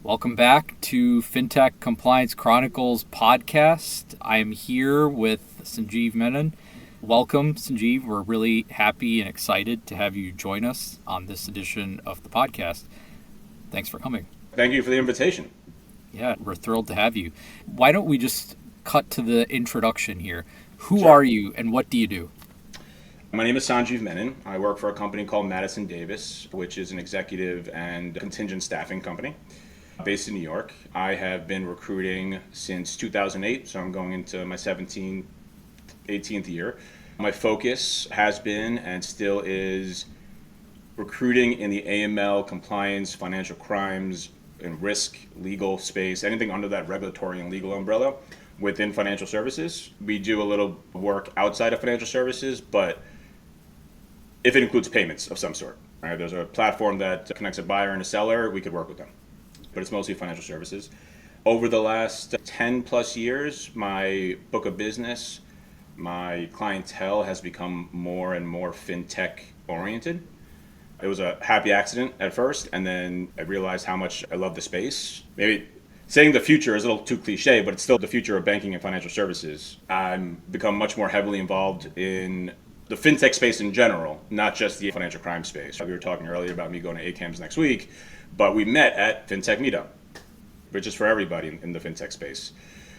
Welcome back to Fintech Compliance Chronicles podcast. I am here with Sanjeev Menon. Welcome, Sanjeev. We're really happy and excited to have you join us on this edition of the podcast. Thanks for coming. Thank you for the invitation. Yeah, we're thrilled to have you. Why don't we just cut to the introduction here? Who Sure. are you and what do you do? My name is Sanjeev Menon. I work for a company called Madison Davis, which is an executive and contingent staffing company based in New York. I have been recruiting since 2008, so I'm going into my 18th year. My focus has been and still is recruiting in the AML, compliance, financial crimes, and risk, legal space, anything under that regulatory and legal umbrella within financial services. We do a little work outside of financial services, but if it includes payments of some sort, right? There's a platform that connects a buyer and a seller, we could work with them. But it's mostly financial services. Over the last 10 plus years, my book of business, my clientele has become more and more fintech oriented. It was a happy accident at first, and then I realized how much I love the space. Maybe saying the future is a little too cliche, but it's still the future of banking and financial services. I've become much more heavily involved in the fintech space in general, not just the financial crime space. We were talking earlier about me going to ACAMS next week, but we met at Fintech Meetup, which is for everybody in the fintech space.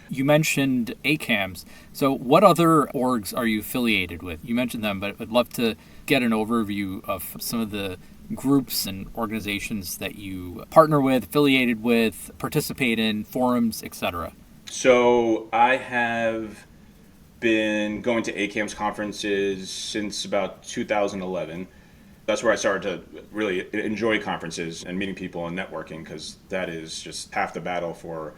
You mentioned ACAMS. So what other orgs are you affiliated with? You mentioned them, but I'd love to get an overview of some of the groups and organizations that you partner with, affiliated with, participate in, forums, etc. So I have been going to ACAMS conferences since about 2011. That's where I started to really enjoy conferences and meeting people and networking, because that is just half the battle for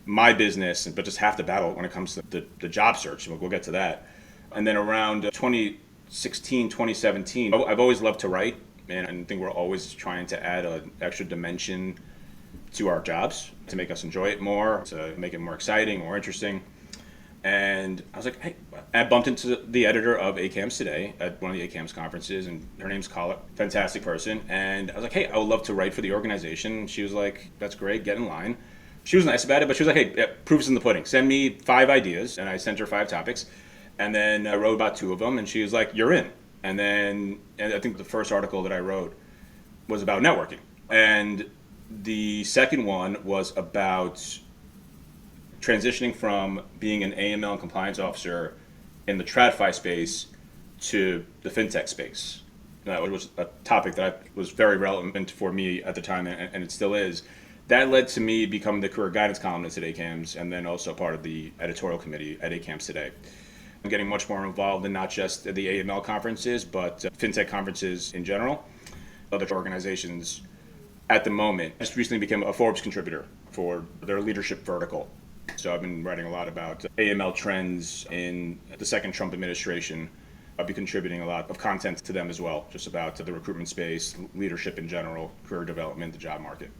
my business, but just half the battle when it comes to the job search. We'll get to that. And then around 2016, 2017, I've always loved to write, and I think we're always trying to add an extra dimension to our jobs to make us enjoy it more, to make it more exciting, more interesting. And I was like, hey, I bumped into the editor of ACAMS today at one of the ACAMS conferences, and her name's Kala, fantastic person. And I was like, hey, I would love to write for the organization. She was like, that's great, get in line. She was nice about it, but she was like, hey, yeah, proof's in the pudding. Send me 5 ideas. And I sent her 5 topics. And then I wrote about 2 of them, and she was like, you're in. And I think the first article that I wrote was about networking. And the second one was about transitioning from being an AML and compliance officer in the TradFi space to the fintech space. That was a topic that was very relevant for me at the time, and it still is. That led to me becoming the career guidance columnist at ACAMS, and then also part of the editorial committee at ACAMS today. I'm getting much more involved in not just the AML conferences, but fintech conferences in general. Other organizations at the moment. I just recently became a Forbes contributor for their leadership vertical. So I've been writing a lot about AML trends in the second Trump administration. I'll be contributing a lot of content to them as well, just about the recruitment space, leadership in general, career development, the job market.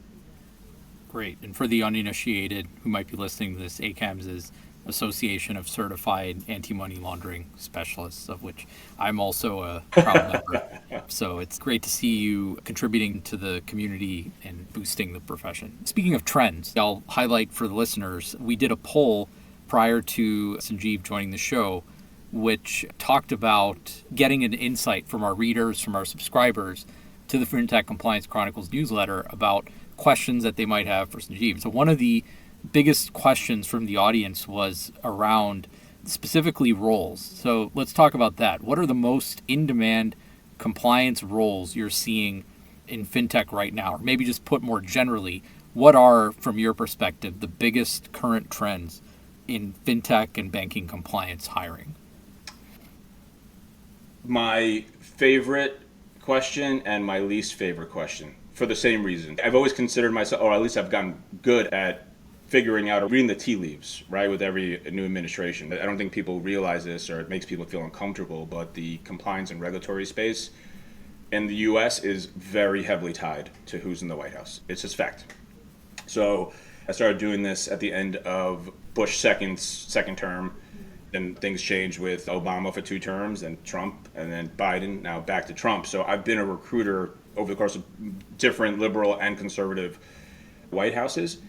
Great. And for the uninitiated who might be listening to this, ACAMS is Association of Certified Anti-Money Laundering Specialists, of which I'm also a proud member. So it's great to see you contributing to the community and boosting the profession. Speaking of trends, I'll highlight for the listeners, we did a poll prior to Sanjeev joining the show, which talked about getting an insight from our readers, from our subscribers, to the Fintech Compliance Chronicles newsletter about questions that they might have for Sanjeev. So one of the biggest questions from the audience was around specifically roles. So let's talk about that. What are the most in-demand compliance roles you're seeing in fintech right now? Or maybe just put more generally, what are, from your perspective, the biggest current trends in fintech and banking compliance hiring? My favorite question and my least favorite question, for the same reason. I've always considered myself, or at least I've gotten good at figuring out or reading the tea leaves, right, with every new administration. I don't think people realize this, or it makes people feel uncomfortable, but the compliance and regulatory space in the US is very heavily tied to who's in the White House. It's just fact. So I started doing this at the end of Bush second term. Then things changed with Obama for 2 terms, and Trump, and then Biden, now back to Trump. So I've been a recruiter over the course of different liberal and conservative White Houses.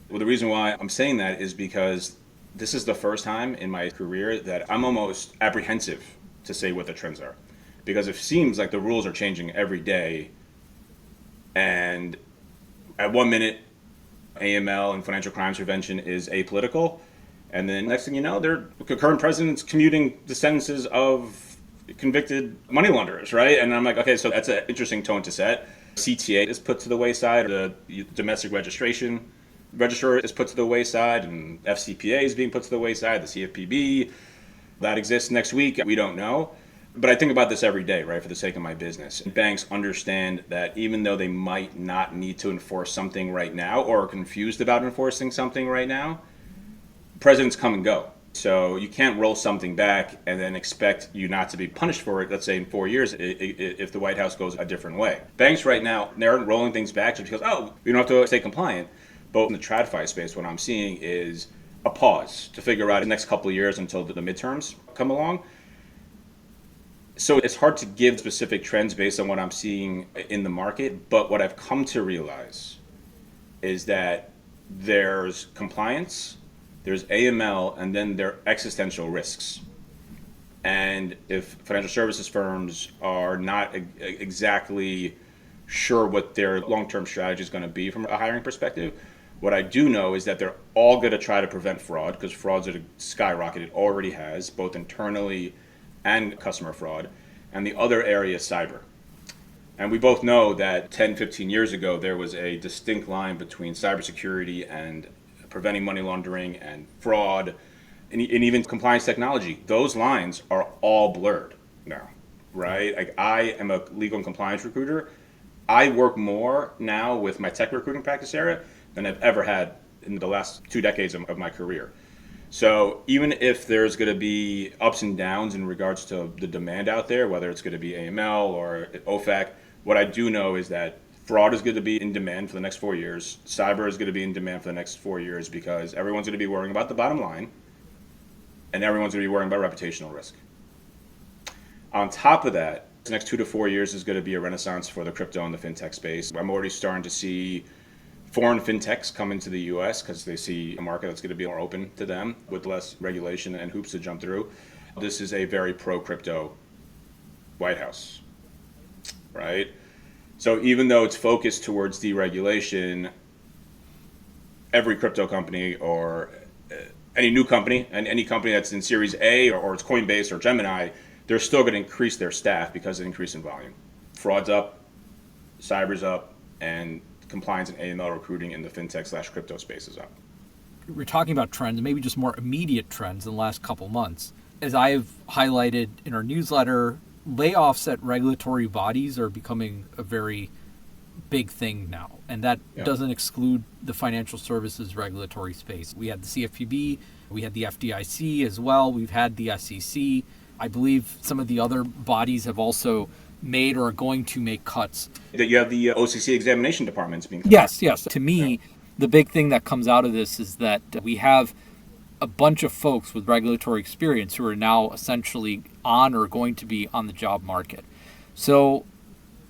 Well, the reason why I'm saying that is because this is the first time in my career that I'm almost apprehensive to say what the trends are. Because it seems like the rules are changing every day. And at 1 minute, AML and financial crimes prevention is apolitical. And then next thing you know, the current president's commuting the sentences of convicted money launderers, right? And I'm like, okay, so that's an interesting tone to set. CTA is put to the wayside, the domestic registration registrar is put to the wayside, and FCPA is being put to the wayside, the CFPB, that exists next week, we don't know. But I think about this every day, right, for the sake of my business. Banks understand that even though they might not need to enforce something right now or are confused about enforcing something right now, presidents come and go. So you can't roll something back and then expect you not to be punished for it, let's say in 4 years, if the White House goes a different way. Banks right now, they're rolling things back just because, we don't have to stay compliant. But in the TradFi space, what I'm seeing is a pause to figure out the next couple of years until the midterms come along. So it's hard to give specific trends based on what I'm seeing in the market. But what I've come to realize is that there's compliance, there's AML, and then there are existential risks. And if financial services firms are not exactly sure what their long-term strategy is going to be from a hiring perspective, what I do know is that they're all going to try to prevent fraud, because frauds are skyrocketed, it already has, both internally and customer fraud. And the other area is cyber. And we both know that 10, 15 years ago, there was a distinct line between cybersecurity and preventing money laundering and fraud and even compliance technology. Those lines are all blurred now, right? Like, I am a legal and compliance recruiter. I work more now with my tech recruiting practice area than I've ever had in the last 2 decades of my career. So even if there's going to be ups and downs in regards to the demand out there, whether it's going to be AML or OFAC, what I do know is that fraud is going to be in demand for the next 4 years. Cyber is going to be in demand for the next 4 years because everyone's going to be worrying about the bottom line and everyone's going to be worrying about reputational risk. On top of that, the next 2 to 4 years is going to be a renaissance for the crypto and the fintech space. I'm already starting to see foreign fintechs come into the US because they see a market that's going to be more open to them with less regulation and hoops to jump through. This is a very pro-crypto White House, right? So even though it's focused towards deregulation, every crypto company or any new company and any company that's in Series A or it's Coinbase or Gemini, they're still going to increase their staff because of the increase in volume. Fraud's up, cyber's up, and compliance and AML recruiting in the fintech/crypto space is up. We're talking about trends, maybe just more immediate trends in the last couple months. As I've highlighted in our newsletter, layoffs at regulatory bodies are becoming a very big thing now. And that doesn't exclude the financial services regulatory space. We had the CFPB, we had the FDIC as well, we've had the SEC. I believe some of the other bodies have also made or are going to make cuts. That you have the OCC examination departments being cut. Yes. To me, the big thing that comes out of this is that we have a bunch of folks with regulatory experience who are now essentially on or going to be on the job market. So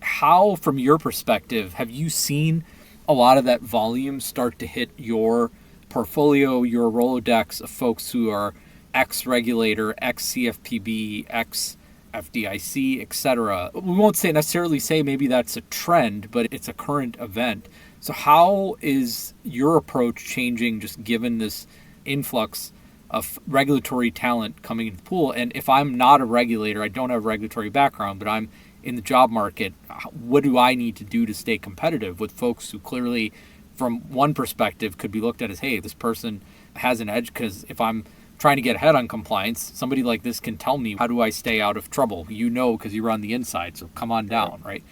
how, from your perspective, have you seen a lot of that volume start to hit your portfolio, your Rolodex of folks who are ex-regulator, ex-CFPB, ex-FDIC, etc.? We won't necessarily say maybe that's a trend, but it's a current event. So how is your approach changing just given this influx of regulatory talent coming into the pool? And if I'm not a regulator, I don't have a regulatory background, but I'm in the job market, what do I need to do to stay competitive with folks who clearly, from one perspective, could be looked at as, hey, this person has an edge? Because if I'm trying to get ahead on compliance, somebody like this can tell me, how do I stay out of trouble? You know, because you're on the inside, so come on down, right?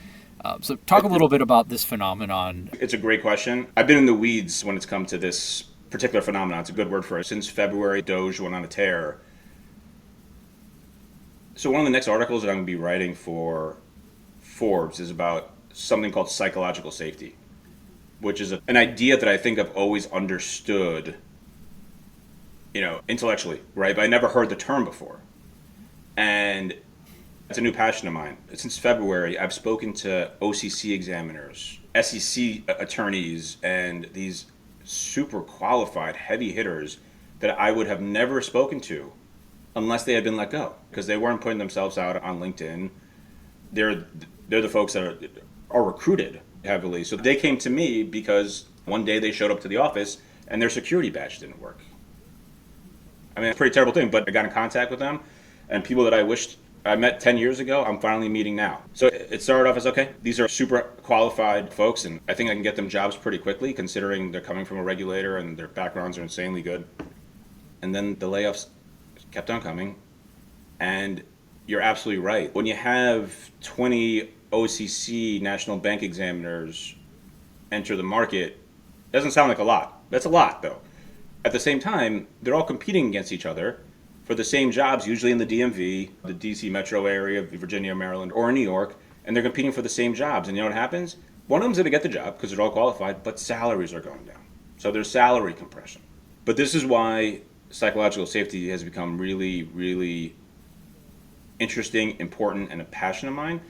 So talk a little bit about this phenomenon. It's a great question. I've been in the weeds when it's come to this particular phenomenon. It's a good word for it. Since February, Doge went on a tear. So one of the next articles that I'm going to be writing for Forbes is about something called psychological safety, which is an idea that I think I've always understood, intellectually, right? But I never heard the term before. And it's a new passion of mine. Since February, I've spoken to OCC examiners, SEC attorneys and these super qualified heavy hitters that I would have never spoken to unless they had been let go because they weren't putting themselves out on LinkedIn. They're the folks that are recruited heavily. So they came to me because one day they showed up to the office and their security badge didn't work. I mean, it's a pretty terrible thing, but I got in contact with them, and people that I wished I met 10 years ago, I'm finally meeting now. So it started off as, okay, these are super qualified folks, and I think I can get them jobs pretty quickly, considering they're coming from a regulator and their backgrounds are insanely good. And then the layoffs kept on coming, and you're absolutely right. When you have 20 OCC national bank examiners enter the market, it doesn't sound like a lot. That's a lot, though. At the same time, they're all competing against each other for the same jobs, usually in the DMV, the DC metro area, Virginia, Maryland, or New York, and they're competing for the same jobs. And you know what happens? One of them's going to get the job because they're all qualified, but salaries are going down. So there's salary compression. But this is why psychological safety has become really, really interesting, important, and a passion of mine.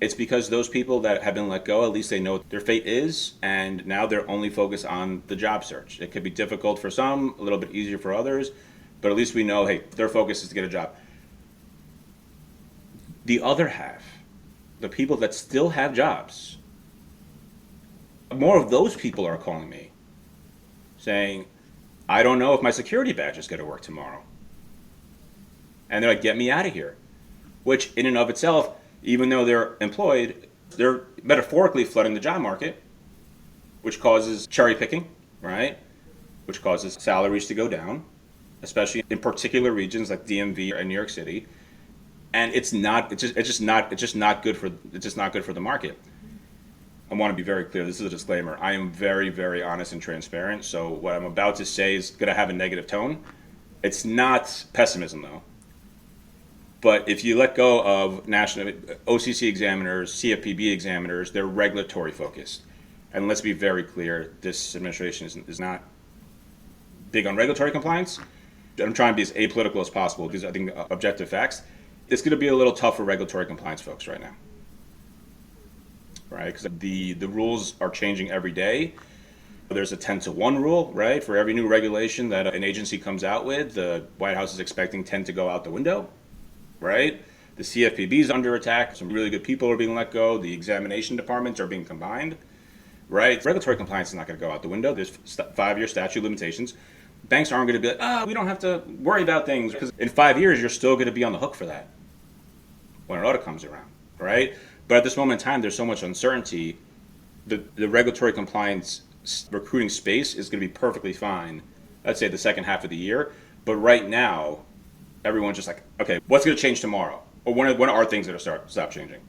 It's because those people that have been let go, at least they know what their fate is, and now they're only focused on the job search. It could be difficult for some, a little bit easier for others, but at least we know, hey, their focus is to get a job. The other half, the people that still have jobs, more of those people are calling me saying, I don't know if my security badge is going to work tomorrow. And they're like, get me out of here. Which in and of itself, even though they're employed, they're metaphorically flooding the job market, which causes cherry picking, right? Which causes salaries to go down, especially in particular regions like DMV and New York City. And it's just not good for the market. I want to be very clear. This is a disclaimer. I am very, very honest and transparent. So what I'm about to say is going to have a negative tone. It's not pessimism though. But if you let go of national OCC examiners, CFPB examiners, they're regulatory focused. And let's be very clear, this administration is not big on regulatory compliance. I'm trying to be as apolitical as possible because I think objective facts. It's going to be a little tough for regulatory compliance folks right now. Right? Because the rules are changing every day. There's a 10-to-1 rule, right? For every new regulation that an agency comes out with, the White House is expecting 10 to go out the window. Right? The CFPB is under attack. Some really good people are being let go. The examination departments are being combined. Right? Regulatory compliance is not going to go out the window. There's 5-year statute of limitations. Banks aren't going to be like, we don't have to worry about things because in 5 years you're still going to be on the hook for that when an audit comes around. Right? But at this moment in time, there's so much uncertainty. The regulatory compliance recruiting space is going to be perfectly fine, let's say the second half of the year. But right now, everyone's just like, okay, what's going to change tomorrow? Or when are things going to stop changing?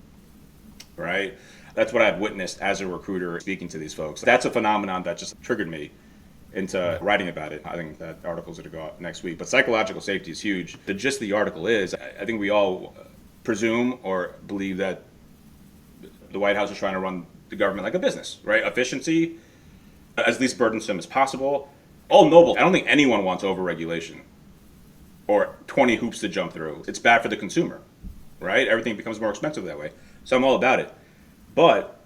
Right? That's what I've witnessed as a recruiter speaking to these folks. That's a phenomenon that just triggered me into writing about it. I think that article's going to go out next week. But psychological safety is huge. The gist of the article is, I think we all presume or believe that the White House is trying to run the government like a business, right? Efficiency, as least burdensome as possible. All noble. I don't think anyone wants overregulation or 20 hoops to jump through. It's bad for the consumer, right? Everything becomes more expensive that way. So I'm all about it. But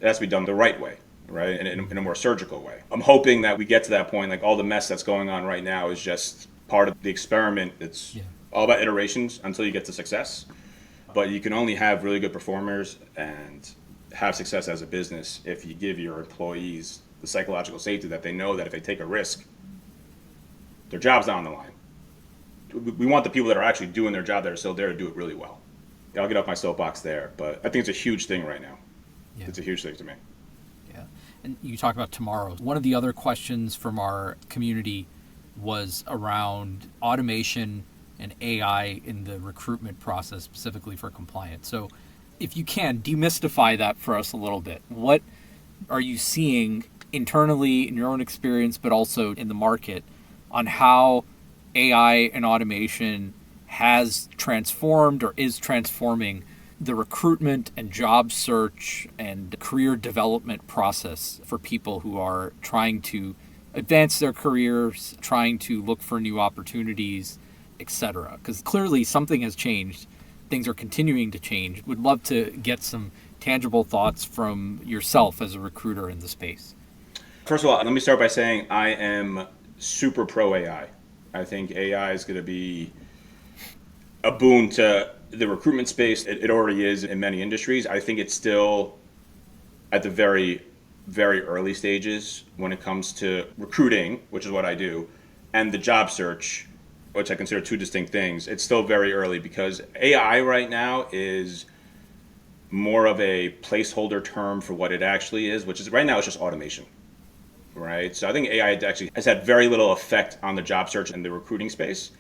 it has to be done the right way, right? In a more surgical way. I'm hoping that we get to that point, like all the mess that's going on right now is just part of the experiment. It's all about iterations until you get to success. But you can only have really good performers and have success as a business if you give your employees the psychological safety that they know that if they take a risk, their job's not on the line. We want the people that are actually doing their job that are still there to do it really well. I'll get off my soapbox there, but I think it's a huge thing right now. Yeah. It's a huge thing to me. Yeah. And you talk about tomorrow. One of the other questions from our community was around automation and AI in the recruitment process, specifically for compliance. So if you can, demystify that for us a little bit. What are you seeing internally in your own experience, but also in the market, on how AI and automation has transformed or is transforming the recruitment and job search and career development process for people who are trying to advance their careers, trying to look for new opportunities, etc. Because clearly something has changed. Things are continuing to change. Would love to get some tangible thoughts from yourself as a recruiter in the space. First of all, let me start by saying I am super pro AI. I think AI is going to be a boon to the recruitment space. It already is in many industries. I think it's still at the very, very early stages when it comes to recruiting, which is what I do, and the job search, which I consider two distinct things. It's still very early because AI right now is more of a placeholder term for what it actually is, which is right now it's just automation, right? So I think AI actually has had very little effect on the job search and the recruiting space,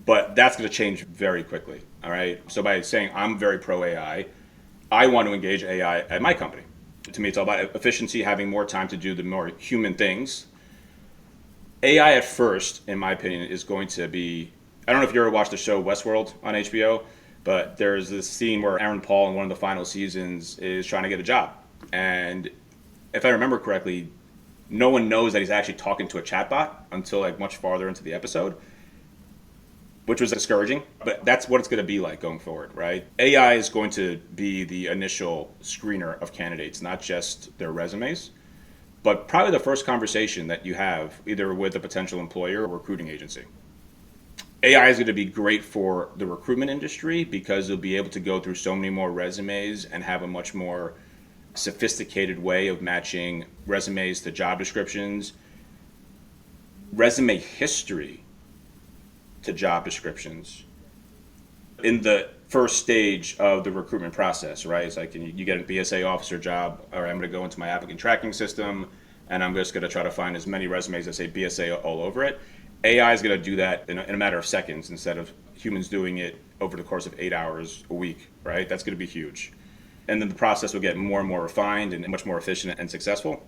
but that's going to change very quickly, all right? So by saying I'm very pro AI, I want to engage AI at my company. To me, it's all about efficiency, having more time to do the more human things. AI at first, in my opinion, is going to be, I don't know if you ever watched the show Westworld on HBO, but there's this scene where Aaron Paul in one of the final seasons is trying to get a job. And if I remember correctly, no one knows that he's actually talking to a chatbot until like much farther into the episode, which was discouraging, but that's what it's going to be like going forward, right? AI is going to be the initial screener of candidates, not just their resumes, but probably the first conversation that you have either with a potential employer or recruiting agency. AI is going to be great for the recruitment industry because you'll be able to go through so many more resumes and have a much more sophisticated way of matching resumes to job descriptions, resume history to job descriptions in the first stage of the recruitment process, right? It's like you get a BSA officer job, or I'm going to go into my applicant tracking system and I'm just going to try to find as many resumes that say BSA all over it. AI is going to do that in a matter of seconds instead of humans doing it over the course of 8 hours a week, right? That's going to be huge. And then the process will get more and more refined and much more efficient and successful.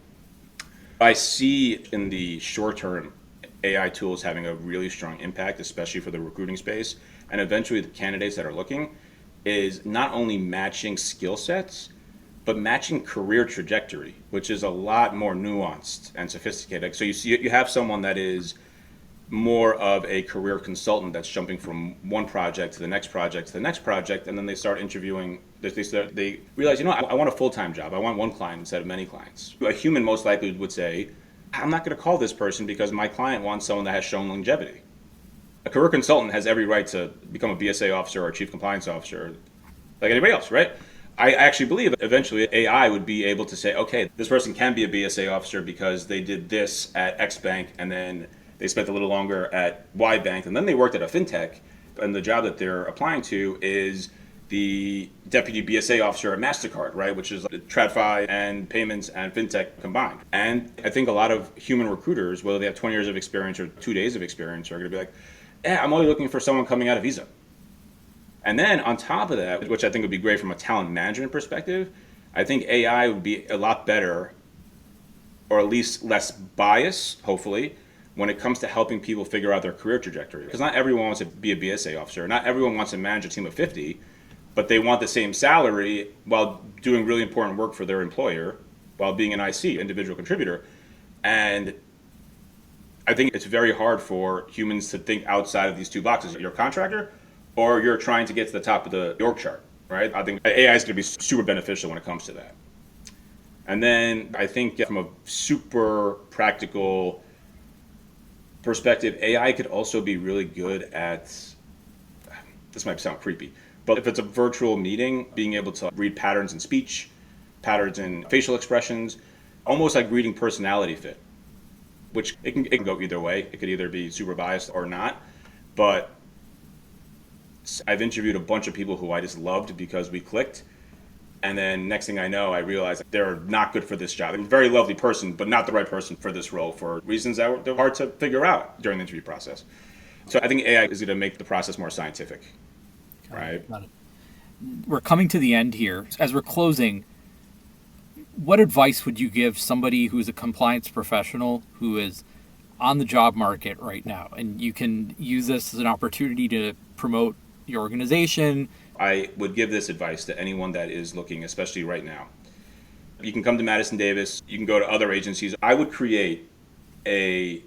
I see in the short term AI tools having a really strong impact, especially for the recruiting space, and eventually the candidates that are looking, is not only matching skill sets, but matching career trajectory, which is a lot more nuanced and sophisticated. So you have someone that is more of a career consultant that's jumping from one project to the next project to the next project, and then they start interviewing. They realize, I want a full-time job. I want one client instead of many clients. A human most likely would say, I'm not going to call this person because my client wants someone that has shown longevity. A career consultant has every right to become a BSA officer or a chief compliance officer like anybody else, right? I actually believe eventually AI would be able to say, okay, this person can be a BSA officer because they did this at X bank and then they spent a little longer at Y bank and then they worked at a Fintech, and the job that they're applying to is the deputy BSA officer at MasterCard, right, which is TradFi and payments and Fintech combined. And I think a lot of human recruiters, whether they have 20 years of experience or 2 days of experience, are going to be like, I'm only looking for someone coming out of Visa. And then on top of that, which I think would be great from a talent management perspective, I think AI would be a lot better, or at least less bias, hopefully, when it comes to helping people figure out their career trajectory. Because not everyone wants to be a BSA officer. Not everyone wants to manage a team of 50, but they want the same salary while doing really important work for their employer, while being an IC, individual contributor. And I think it's very hard for humans to think outside of these two boxes. You're a contractor, or you're trying to get to the top of the org chart, right? I think AI is going to be super beneficial when it comes to that. And then I think from a super practical perspective, AI could also be really good at, this might sound creepy, but if it's a virtual meeting, being able to read patterns in speech, patterns in facial expressions, almost like reading personality fit, which it can go either way. It could either be super biased or not. But I've interviewed a bunch of people who I just loved because we clicked. And then next thing I know, I realized they're not good for this job. They're a very lovely person, but not the right person for this role for reasons that were hard to figure out during the interview process. So I think AI is going to make the process more scientific, right? Got it. We're coming to the end here. As we're closing, what advice would you give somebody who's a compliance professional who is on the job market right now? And you can use this as an opportunity to promote your organization. I would give this advice to anyone that is looking, especially right now. You can come to Madison Davis. You can go to other agencies. I would create a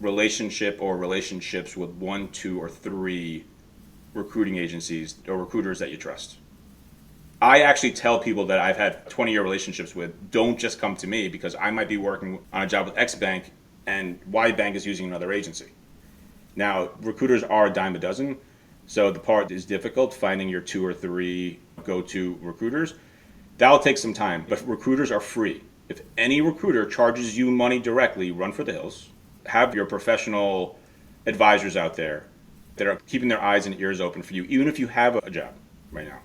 relationship or relationships with 1, 2, or 3 recruiting agencies or recruiters that you trust. I actually tell people that I've had 20-year relationships with, don't just come to me because I might be working on a job with X bank and Y bank is using another agency. Now, recruiters are a dime a dozen, so the part is difficult, finding your 2 or 3 go-to recruiters. That'll take some time, but recruiters are free. If any recruiter charges you money directly, run for the hills. Have your professional advisors out there that are keeping their eyes and ears open for you, even if you have a job right now.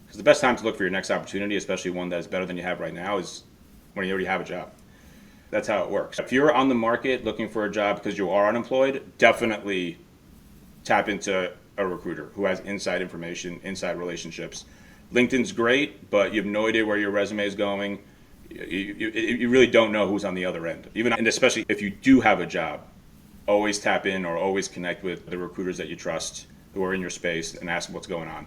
Because the best time to look for your next opportunity, especially one that is better than you have right now, is when you already have a job. That's how it works. If you're on the market looking for a job because you are unemployed, definitely tap into a recruiter who has inside information, inside relationships. LinkedIn's great, but you have no idea where your resume is going. You really don't know who's on the other end. And especially if you do have a job, always tap in or always connect with the recruiters that you trust who are in your space and ask what's going on.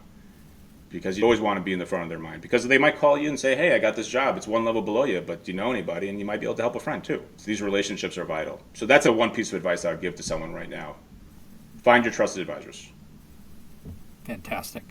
Because you always want to be in the front of their mind. Because they might call you and say, hey, I got this job. It's one level below you, but do you know anybody? And you might be able to help a friend too. So these relationships are vital. So that's one piece of advice I would give to someone right now. Find your trusted advisors. Fantastic.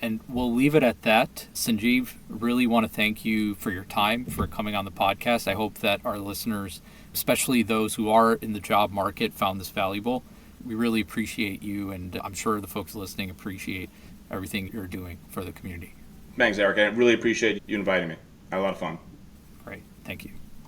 And we'll leave it at that. Sanjeev, really want to thank you for your time, for coming on the podcast. I hope that our listeners, especially those who are in the job market, found this valuable. We really appreciate you, and I'm sure the folks listening appreciate everything you're doing for the community. Thanks, Eric. I really appreciate you inviting me. I had a lot of fun. Great. Thank you.